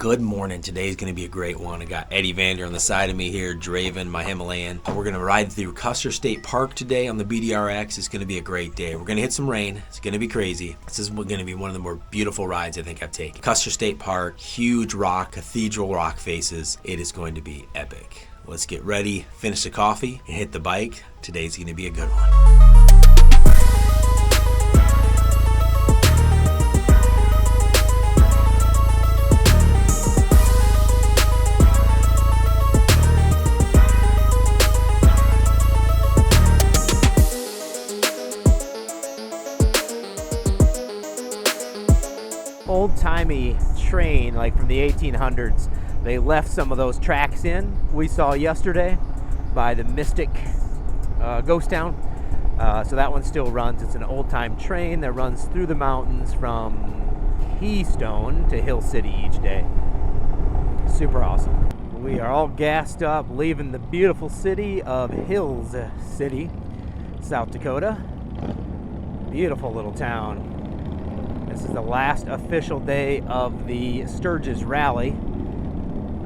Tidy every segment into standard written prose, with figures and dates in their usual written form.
Good morning. Today's going to be a great one. I got Eddie Vander on the side of me here, Draven, my Himalayan. We're going to ride through Custer State Park today on the BDRx. It's going to be a great day. We're going to hit some rain. It's going to be crazy. This is going to be one of the more beautiful rides I think I've taken. Custer State Park, huge rock, cathedral rock faces. It is going to be epic. Let's get ready, finish the coffee, and hit the bike. Today's going to be a good one. Old-timey train like from the 1800s. They left some of those tracks in we saw yesterday by the Mystic ghost town. So that one still runs. It's an old-time train that runs through the mountains from Keystone to Hill City each day. Super awesome. We are all gassed up, leaving the beautiful city of Hills City, South Dakota. Beautiful little town. This is the last official day of the Sturgis Rally.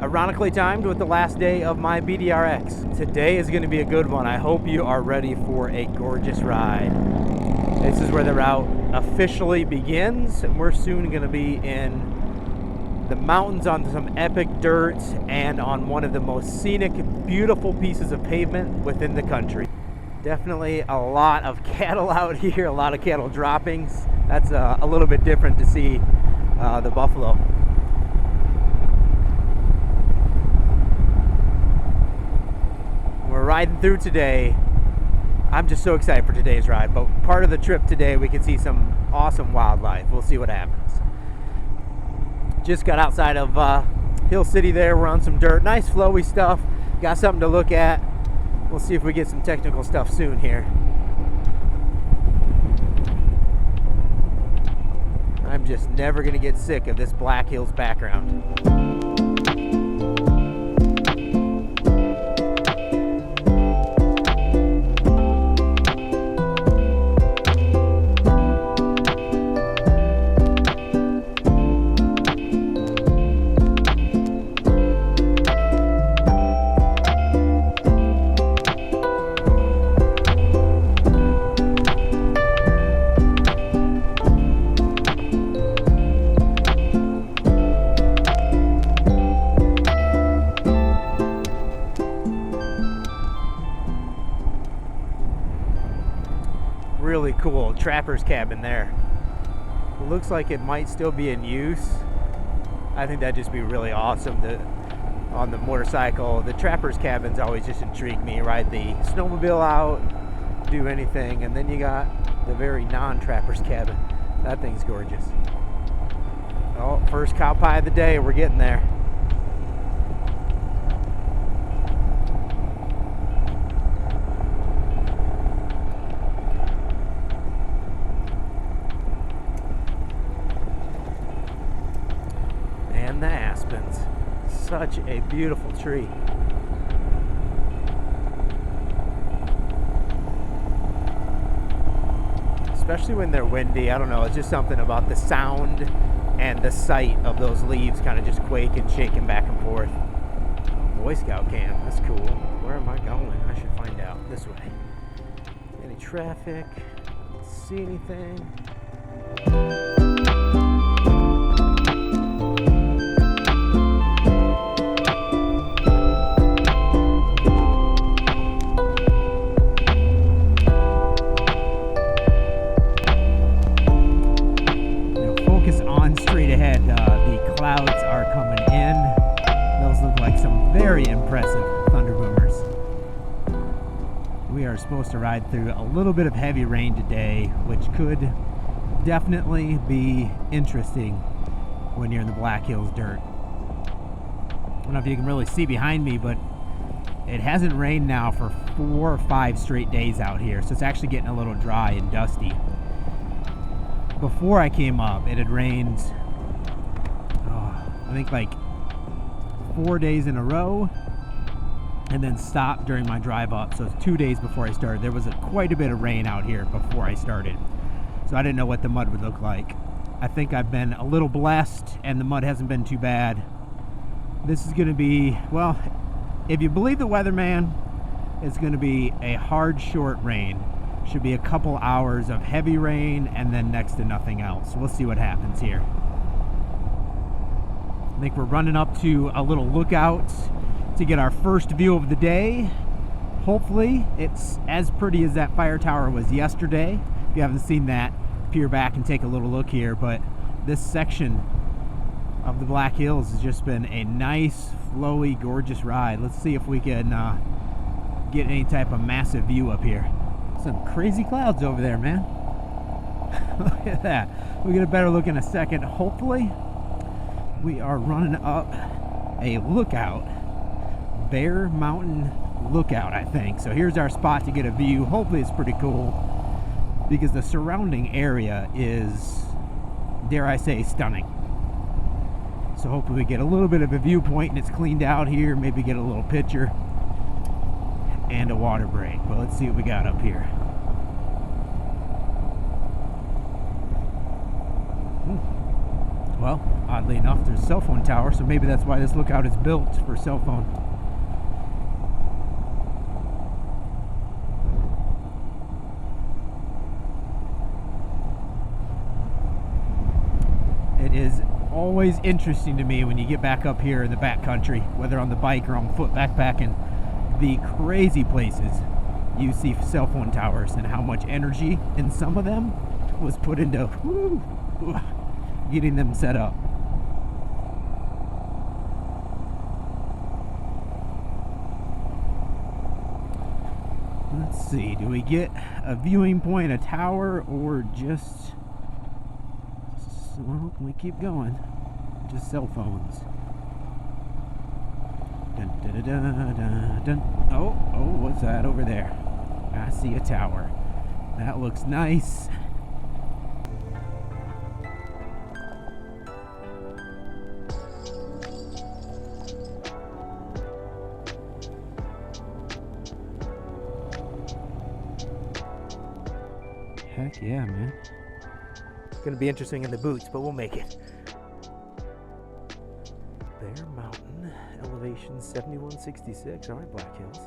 Ironically timed with the last day of my BDRx. Today is going to be a good one. I hope you are ready for a gorgeous ride. This is where the route officially begins, and we're soon going to be in the mountains on some epic dirt and on one of the most scenic, beautiful pieces of pavement within the country. Definitely a lot of cattle out here, a lot of cattle droppings. That's a little bit different to see the buffalo. We're riding through today. I'm just so excited for today's ride, but part of the trip today we can see some awesome wildlife. We'll see what happens. Just got outside of Hill City there. We're on some dirt, nice flowy stuff. Got something to look at. We'll see if we get some technical stuff soon here. I'm just never going to get sick of this Black Hills background. Really cool trapper's cabin there. It looks like it might still be in use. I think that'd just be really awesome on the motorcycle. The trapper's cabins always just intrigue me. Ride the snowmobile out, do anything, and then you got the very non-trapper's cabin. That thing's gorgeous. Oh, first cow pie of the day. We're getting there. And the aspens. Such a beautiful tree. Especially when they're windy. I don't know, it's just something about the sound and the sight of those leaves kind of just quaking, shaking back and forth. Boy Scout camp, that's cool. Where am I going? I should find out. This way. Any traffic? See anything? Straight ahead, the clouds are coming in. Those look like some very impressive thunder boomers. We are supposed to ride through a little bit of heavy rain today, which could definitely be interesting when you're in the Black Hills dirt. I don't know if you can really see behind me, but it hasn't rained now for 4 or 5 straight days out here, so it's actually getting a little dry and dusty. Before I came up, it had rained, I think like 4 days in a row, and then stopped during my drive up. So it's 2 days before I started. There was quite a bit of rain out here before I started, so I didn't know what the mud would look like. I think I've been a little blessed, and the mud hasn't been too bad. This is going to be, well, if you believe the weatherman, it's going to be a hard, short rain. Should be a couple hours of heavy rain and then next to nothing else. We'll see what happens here. I think we're running up to a little lookout to get our first view of the day. Hopefully it's as pretty as that fire tower was yesterday. If you haven't seen that, peer back and take a little look here. But this section of the Black Hills has just been a nice, flowy, gorgeous ride. Let's see if we can get any type of massive view up here. Some crazy clouds over there, man. Look at that. We'll get a better look in a second. Hopefully, we are running up a lookout. Bear Mountain Lookout, I think. So here's our spot to get a view. Hopefully it's pretty cool because the surrounding area is, dare I say, stunning. So hopefully we get a little bit of a viewpoint and it's cleaned out here. Maybe get a little picture and a water break. But let's see what we got up here. Well, oddly enough, there's a cell phone tower, so maybe that's why this lookout is built for cell phone. It is always interesting to me when you get back up here in the backcountry, whether on the bike or on foot backpacking, the crazy places you see cell phone towers and how much energy in some of them was put into getting them set up. Let's see, do we get a viewing point, a tower, or just, well, we keep going, just cell phones. Dun, dun, dun, dun, dun, dun. Oh, what's that over there? I see a tower. That looks nice. Heck yeah, man. It's gonna be interesting in the boots, but we'll make it. Bear Mountain, elevation 7166. All right, Black Hills.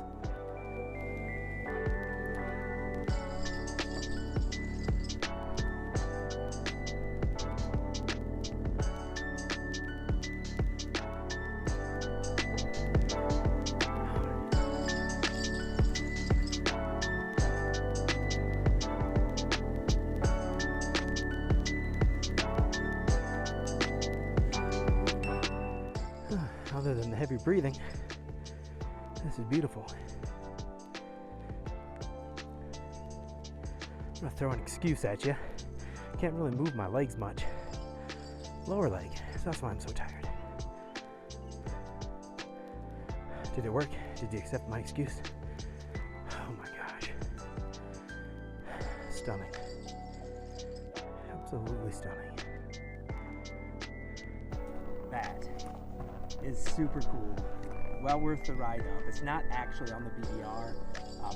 Other than the heavy breathing, this is beautiful. I'm gonna throw an excuse at you. Can't really move my legs much. Lower leg, so that's why I'm so tired. Did it work? Did you accept my excuse? Oh my gosh. Stunning. Absolutely stunning. That is super cool. Well worth the ride up. It's not actually on the BDR,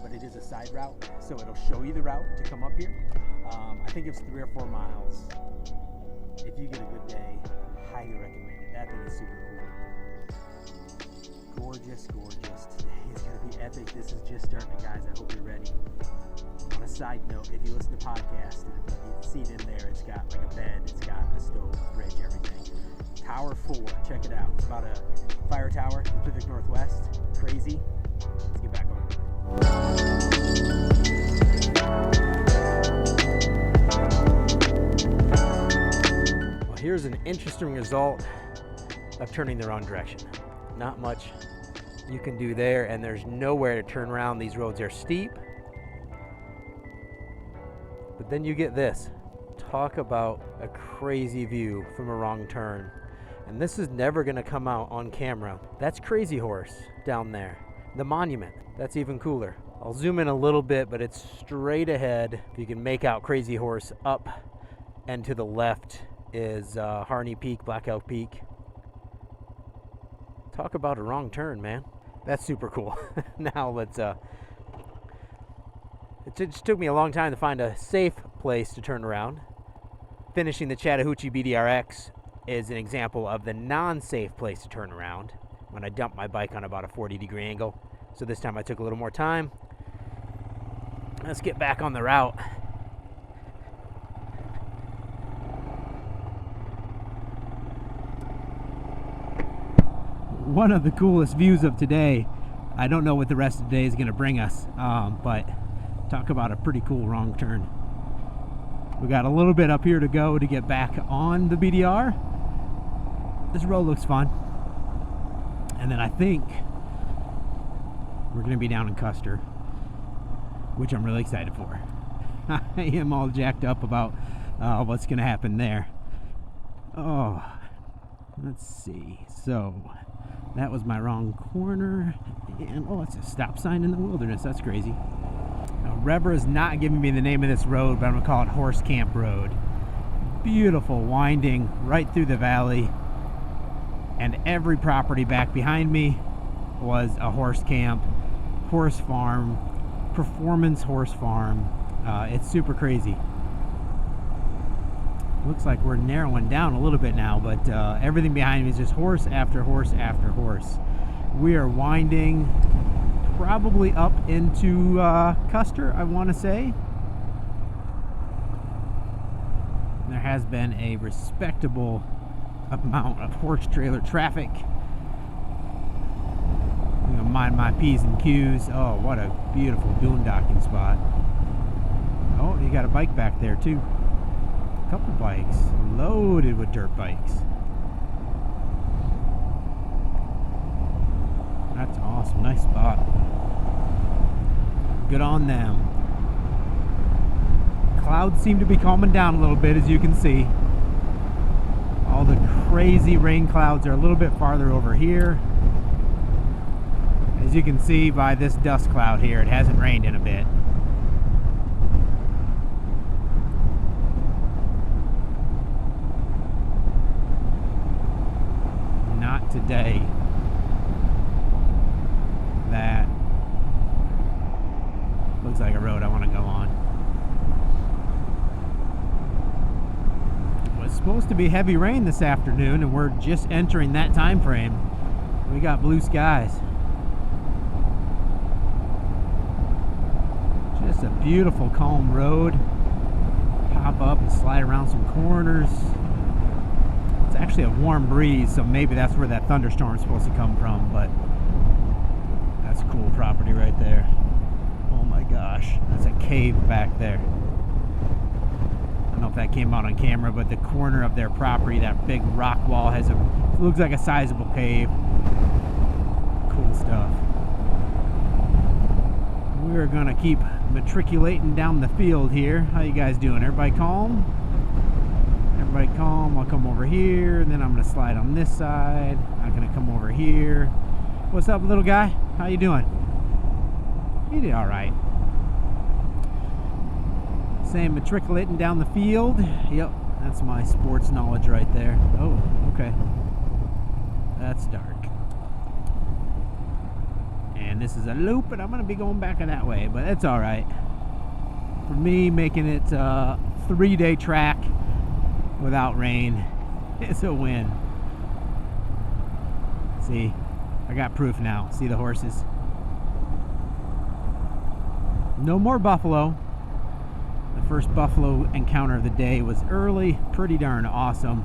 but it is a side route, so it'll show you the route to come up here. I think it's 3 or 4 miles. If you get a good day, highly recommend it. That thing is super cool. Gorgeous, gorgeous. Today is going to be epic. This is just starting, guys. I hope you're ready. On a side note, if you listen to podcasts, you see it in there. It's got like a bed, it's got a stove, fridge, everything. Tower 4, check it out. It's about a fire tower in the Pacific Northwest. Crazy. Let's get back over. Well, here's an interesting result of turning the wrong direction. Not much you can do there, and there's nowhere to turn around. These roads are steep. But then you get this. Talk about a crazy view from a wrong turn. And this is never going to come out on camera. That's Crazy Horse down there. The monument, that's even cooler. I'll zoom in a little bit, but it's straight ahead. You can make out Crazy Horse up, and to the left is Harney Peak, Black Elk Peak. Talk about a wrong turn, man. That's super cool. Now let's, it just took me a long time to find a safe place to turn around. Finishing the Chattahoochee BDRx is an example of the non-safe place to turn around. when I dumped my bike on about a 40-degree angle. So this time I took a little more time. Let's get back on the route. One of the coolest views of today. I don't know what the rest of the day is going to bring us, but talk about a pretty cool wrong turn. We got a little bit up here to go to get back on the BDR. This road looks fun. And then I think we're going to be down in Custer, which I'm really excited for. I am all jacked up about what's going to happen there. Oh, let's see. So that was my wrong corner. And oh, it's a stop sign in the wilderness. That's crazy. Now, Rever is not giving me the name of this road, but I'm going to call it Horse Camp Road. Beautiful winding right through the valley. And every property back behind me was a horse camp, horse farm, performance horse farm. It's super crazy. Looks like we're narrowing down a little bit now, but everything behind me is just horse after horse after horse. We are winding probably up into Custer, I want to say. There has been a respectable amount of horse trailer traffic. I'm gonna mind my P's and Q's. Oh, what a beautiful boondocking spot. Oh, you got a bike back there too. A couple bikes loaded with dirt bikes. That's awesome. Nice spot. Good on them. Clouds seem to be calming down a little bit, as you can see. All the crazy rain clouds are a little bit farther over here. As you can see by this dust cloud here, it hasn't rained in a bit. Not today. That looks like a road I want to go on. It was supposed to be heavy rain this afternoon, and we're just entering that time frame. We got blue skies. Just a beautiful, calm road. Pop up and slide around some corners. It's actually a warm breeze, so maybe that's where that thunderstorm is supposed to come from, but that's a cool property right there. Oh my gosh, that's a cave back there. I don't know if that came out on camera, but the corner of their property, that big rock wall, has a, looks like a sizable cave. Cool stuff. We're gonna keep matriculating down the field here. How you guys doing? Everybody calm? Everybody calm. I'll come over here, and then I'm gonna slide on this side. I'm gonna come over here. What's up, little guy? How you doing? You did all right. Same matriculating down the field. Yep, that's my sports knowledge right there. Oh, okay. That's dark. And this is a loop, and I'm going to be going back that way, but that's all right. For me, making it a 3-day track without rain is a win. See, I got proof now. See the horses? No more buffalo. The first buffalo encounter of the day was early, pretty darn awesome,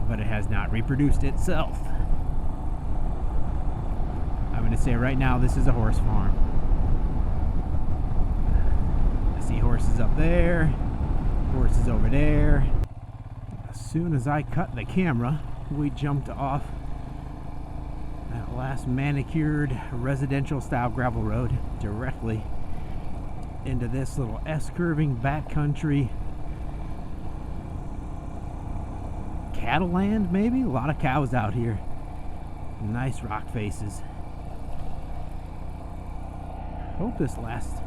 but it has not reproduced itself. I'm going to say right now, this is a horse farm. I see horses up there, horses over there. As soon as I cut the camera, we jumped off that last manicured residential style gravel road directly into this little S-curving backcountry cattle land, maybe? A lot of cows out here. Nice rock faces. Hope this lasts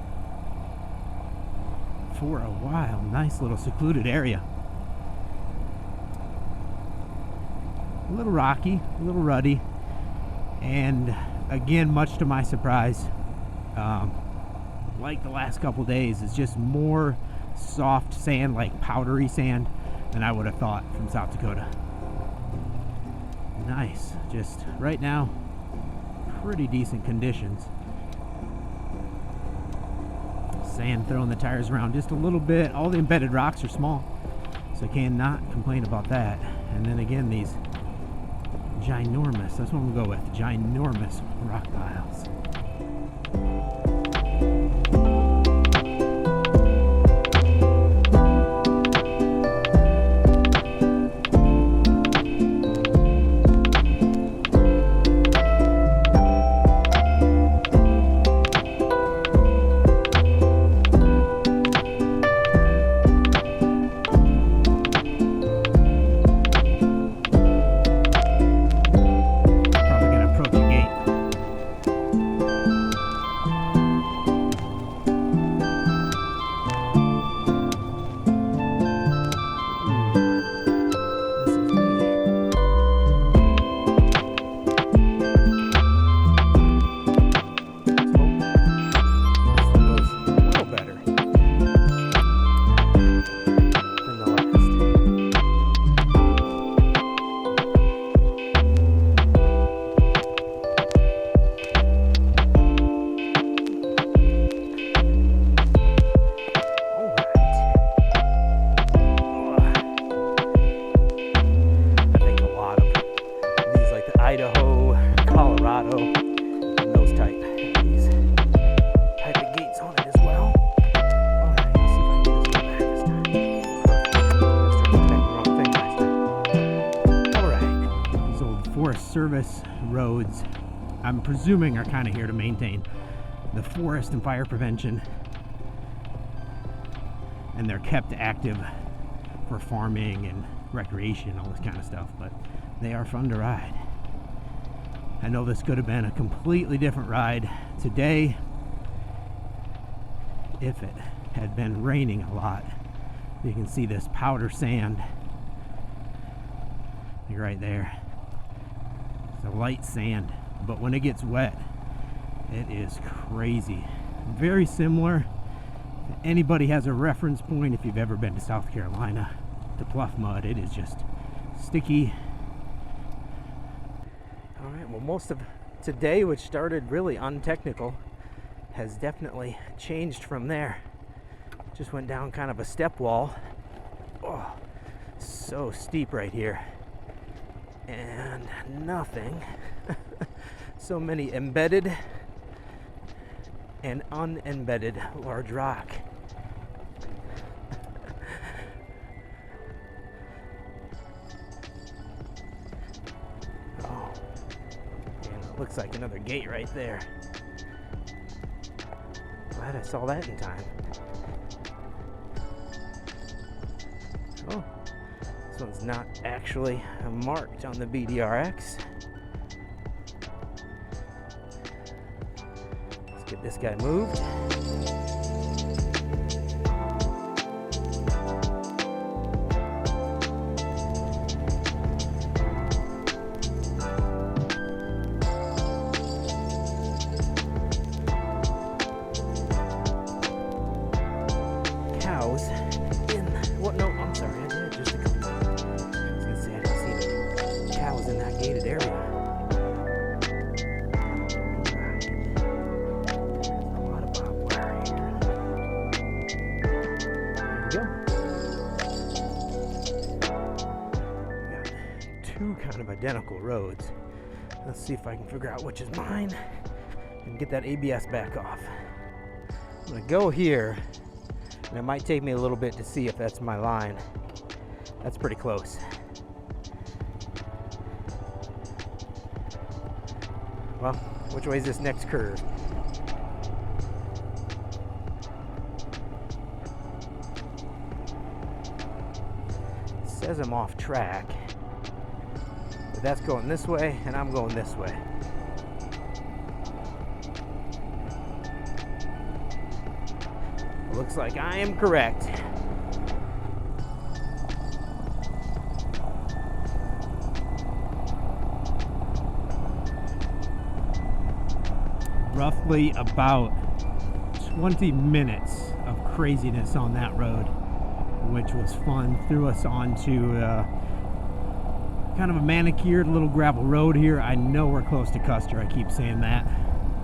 for a while. Nice little secluded area. A little rocky, a little ruddy, and again, much to my surprise, like the last couple days, it's just more soft sand, like powdery sand, than I would have thought from South Dakota. Nice. Just right now, pretty decent conditions. Sand throwing the tires around just a little bit. All the embedded rocks are small, so I cannot complain about that. And then again, these ginormous, that's what I'm gonna go with, ginormous rock piles. Idaho, Colorado, and those type of gates on it as well. Alright, let's see if I can get this one back this time. Alright, these old Forest Service roads, I'm presuming, are kind of here to maintain the forest and fire prevention, and they're kept active for farming and recreation, all this kind of stuff, but they are fun to ride. I know this could have been a completely different ride today if it had been raining a lot. You can see this powder sand right there. It's a light sand, but when it gets wet, it is crazy. Very similar, if anybody has a reference point, if you've ever been to South Carolina, to Pluff Mud. It is just sticky. Alright, well, most of today, which started really untechnical, has definitely changed from there. Just went down kind of a step wall. Oh, so steep right here. And nothing. So many embedded and unembedded large rock. Oh, and it looks like another gate right there. Glad I saw that in time. Oh, this one's not actually marked on the BDRx. Let's get this guy moved. Cows in, what, no, I'm sorry, I did just a couple. I was gonna say I didn't see the cows in that gated area. Right. There's a lot of barbed wire here. There we go. Got two kind of identical roads. Let's see if I can figure out which is mine and get that ABS back off. I'm gonna go here. And it might take me a little bit to see if that's my line. That's pretty close. Well, which way is this next curve? It says I'm off track, but that's going this way and I'm going this way. Looks like I am correct. Roughly about 20 minutes of craziness on that road, which was fun. Threw us onto kind of a manicured little gravel road here. I know we're close to Custer. I keep saying that.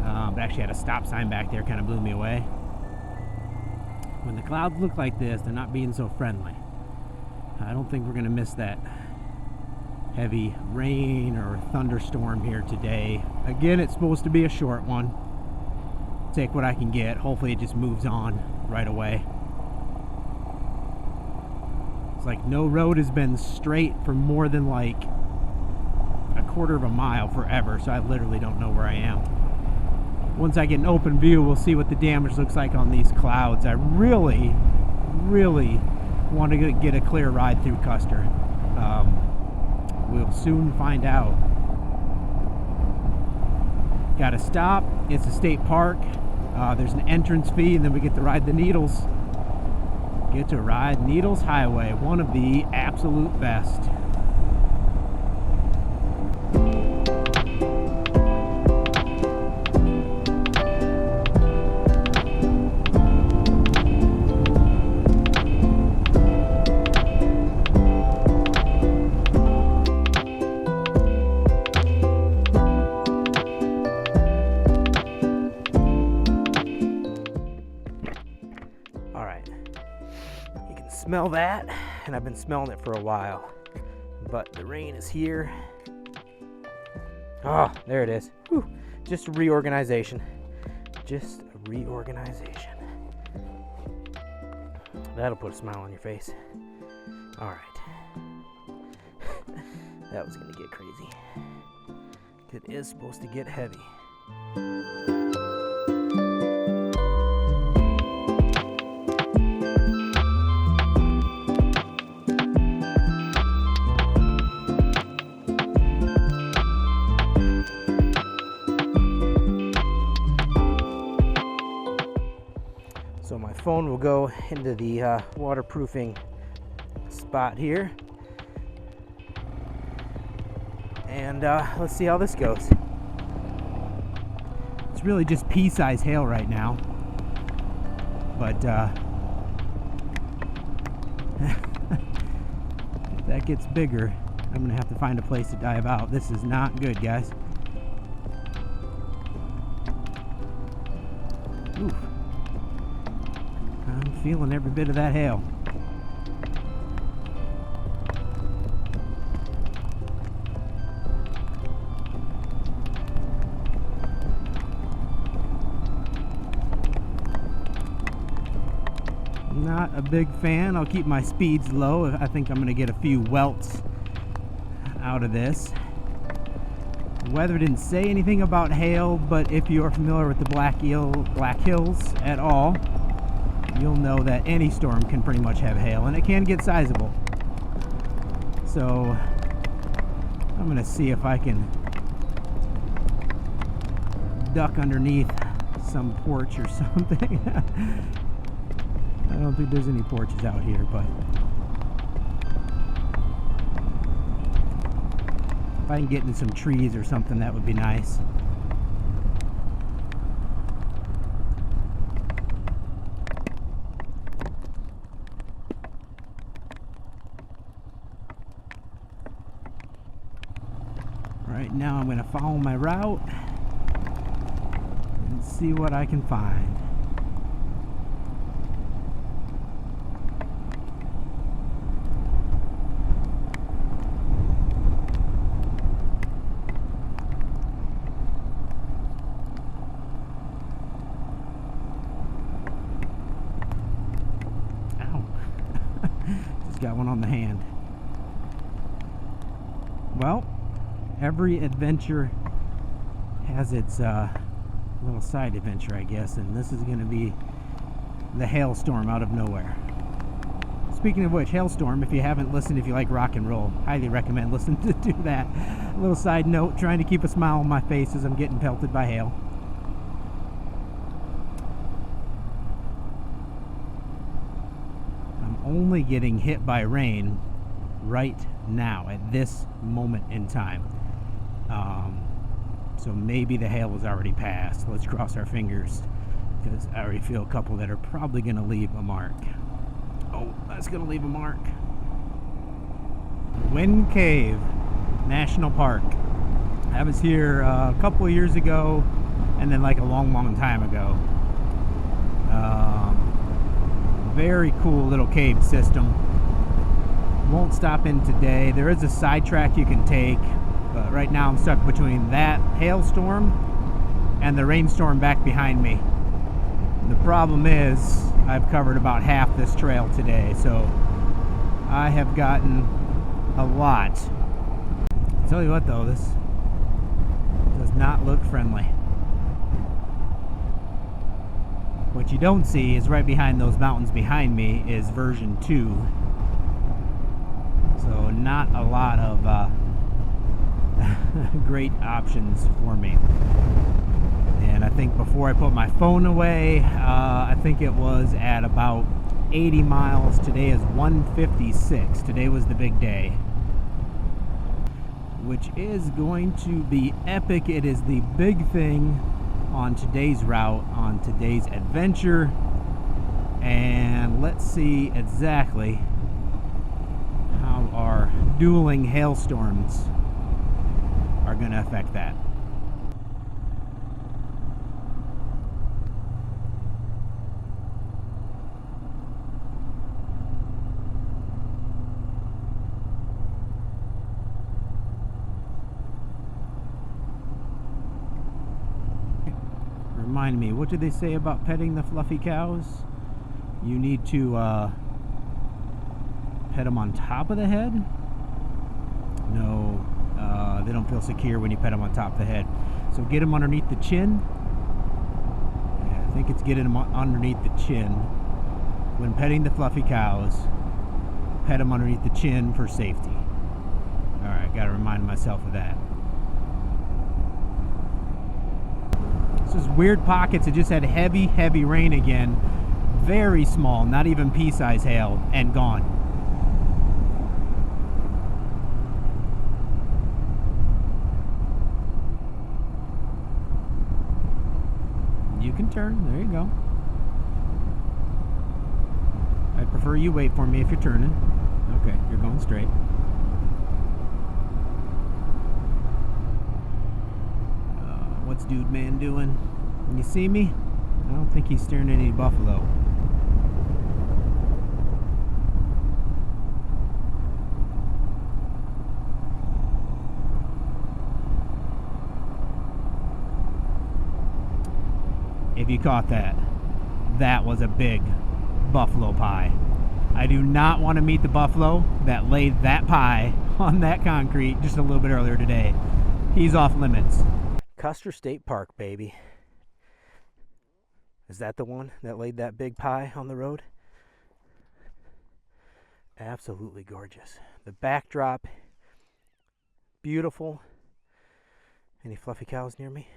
But actually had a stop sign back there, kind of blew me away. When the clouds look like this, they're not being so friendly. I don't think we're going to miss that heavy rain or thunderstorm here today. Again, it's supposed to be a short one. Take what I can get. Hopefully it just moves on right away. It's like no road has been straight for more than like a quarter of a mile forever, so I literally don't know where I am. Once I get an open view, we'll see what the damage looks like on these clouds. I really want to get a clear ride through Custer. We'll soon find out. Got to stop. It's a state park. There's an entrance fee, and then we get to ride the Needles. Get to ride Needles Highway, one of the absolute best. Smell that, and I've been smelling it for a while, but the rain is here. Oh, there it is. Whew. Just a reorganization. That'll put a smile on your face. All right. That was gonna get crazy. It is supposed to get heavy. So my phone will go into the waterproofing spot here, and let's see how this goes. It's really just pea-sized hail right now, but if that gets bigger, I'm gonna have to find a place to dive out. This is not good, guys. Oof. I'm feeling every bit of that hail. Not a big fan. I'll keep my speeds low. I think I'm going to get a few welts out of this. The weather didn't say anything about hail, but if you are familiar with the Black Hills at all, you'll know that any storm can pretty much have hail, and it can get sizable. So I'm going to see if I can duck underneath some porch or something. I don't think there's any porches out here, but if I can get into some trees or something, that would be nice. Right now I'm going to follow my route and see what I can find. Got one on the hand. Well, every adventure has its little side adventure, I guess, and this is going to be the hailstorm out of nowhere. Speaking of which, hailstorm, if you haven't listened, if you like rock and roll, highly recommend listening to that. A little side note, trying to keep a smile on my face as I'm getting pelted by hail. Only getting hit by rain right now at this moment in time, so maybe the hail was already passed. Let's cross our fingers, because I already feel a couple that are probably going to leave a mark. Oh, that's going to leave a mark. Wind Cave. National Park. I was here a couple of years ago, and then like a long time ago. Very cool little cave system. Won't stop in today. There is a sidetrack you can take, but right now I'm stuck between that hailstorm and the rainstorm back behind me. The problem is I've covered about half this trail today, so I have gotten a lot. I'll tell you what though, this does not look friendly. What you don't see is right behind those mountains behind me is version 2. So not a lot of great options for me. And I think before I put my phone away, I think it was at about 80 miles. Today is 156. Today was the big day, which is going to be epic. It is the big thing on today's route, on today's adventure. And let's see exactly how our dueling hailstorms are going to affect that. Remind me, what did they say about petting the fluffy cows? You need to pet them on top of the head? No, they don't feel secure when you pet them on top of the head. So get them underneath the chin. Yeah, I think it's getting them underneath the chin. When petting the fluffy cows, pet them underneath the chin for safety. Alright, gotta remind myself of that. Just weird pockets. It just had heavy rain again. Very small, not even pea-size hail, and gone. You can turn. There you go. I'd prefer you wait for me if you're turning. Okay, you're going straight. What's Dude Man doing? Can you see me? I don't think he's staring at any buffalo. If you caught that, that was a big buffalo pie. I do not want to meet the buffalo that laid that pie on that concrete just a little bit earlier today. He's off limits. Custer State Park, baby. Is that the one that laid that big pie on the road? Absolutely gorgeous. The backdrop, beautiful. Any fluffy cows near me?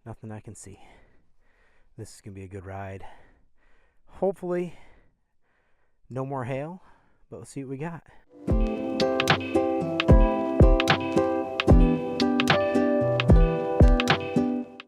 Nothing I can see. This is going to be a good ride. Hopefully, no more hail, but we'll see what we got.